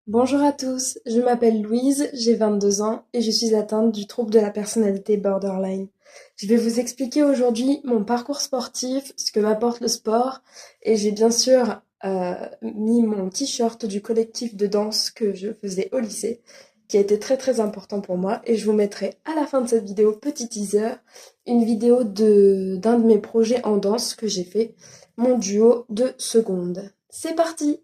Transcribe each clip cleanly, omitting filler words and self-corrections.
Bonjour à tous, je m'appelle Louise, j'ai 22 ans et je suis atteinte du trouble de la personnalité borderline. Je vais vous expliquer aujourd'hui mon parcours sportif, ce que m'apporte le sport et j'ai bien sûr mis mon t-shirt du collectif de danse que je faisais au lycée, qui a été très très important pour moi et je vous mettrai à la fin de cette vidéo, petit teaser, une vidéo d'un de mes projets en danse que j'ai fait, mon duo de seconde. C'est parti!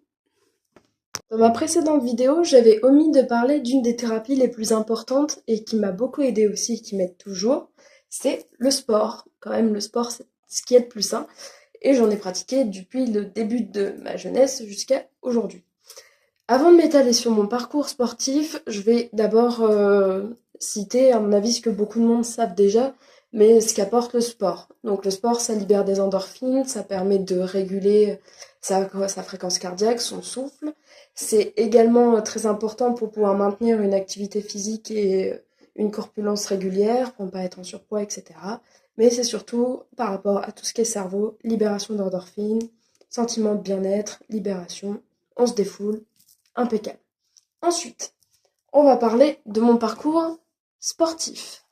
Dans ma précédente vidéo, j'avais omis de parler d'une des thérapies les plus importantes et qui m'a beaucoup aidée aussi, et qui m'aide toujours, c'est le sport. Quand même, le sport, c'est ce qui est le plus sain. Et j'en ai pratiqué depuis le début de ma jeunesse jusqu'à aujourd'hui. Avant de m'étaler sur mon parcours sportif, je vais d'abord citer, à mon avis, ce que beaucoup de monde savent déjà, mais ce qu'apporte le sport. Donc le sport, ça libère des endorphines, ça permet de réguler sa fréquence cardiaque, son souffle. C'est également très important pour pouvoir maintenir une activité physique et une corpulence régulière, pour ne pas être en surpoids, etc. Mais c'est surtout par rapport à tout ce qui est cerveau, libération d'endorphines, sentiment de bien-être, libération, on se défoule, impeccable. Ensuite, on va parler de mon parcours sportif.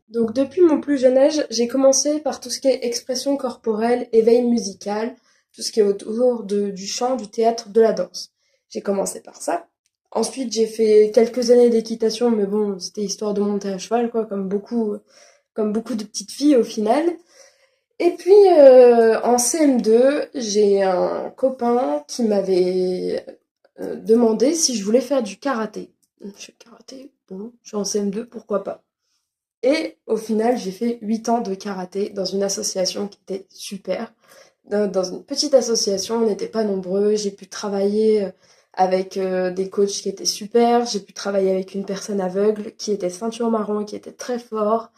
Donc depuis mon plus jeune âge, j'ai commencé par tout ce qui est expression corporelle, éveil musical, tout ce qui est autour du chant, du théâtre, de la danse. J'ai commencé par ça. Ensuite, j'ai fait quelques années d'équitation, mais bon, c'était histoire de monter à cheval, quoi, comme beaucoup de petites filles au final. Et puis, en CM2, j'ai un copain qui m'avait demandé si je voulais faire du karaté. Je fais karaté, bon, je suis en CM2, pourquoi pas. Et au final, j'ai fait 8 ans de karaté dans une association qui était super. Dans une petite association, on n'était pas nombreux. J'ai pu travailler avec des coachs qui étaient super. J'ai pu travailler avec une personne aveugle qui était ceinture marron, qui était très fort.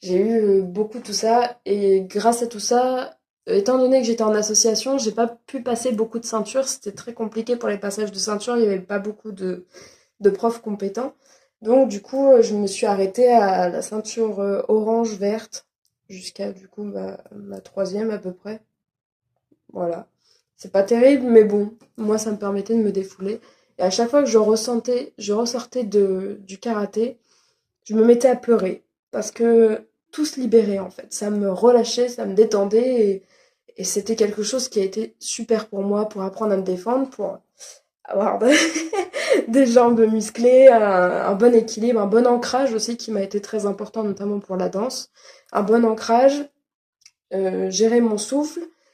J'ai eu beaucoup tout ça. Et grâce à tout ça, étant donné que j'étais en association, j'ai pas pu passer beaucoup de ceintures. C'était très compliqué pour les passages de ceinture. Il y avait pas beaucoup de profs compétents. Donc du coup, je me suis arrêtée à la ceinture orange-verte jusqu'à du coup ma troisième à peu près. Voilà. C'est pas terrible, mais bon, moi ça me permettait de me défouler. Et à chaque fois que je ressortais du karaté, je me mettais à pleurer parce que tout se libérait en fait. Ça me relâchait, ça me détendait et c'était quelque chose qui a été super pour moi pour apprendre à me défendre, pour avoir des jambes musclées, un bon équilibre, un bon ancrage aussi qui m'a été très important, notamment pour la danse. Un bon ancrage, gérer mon souffle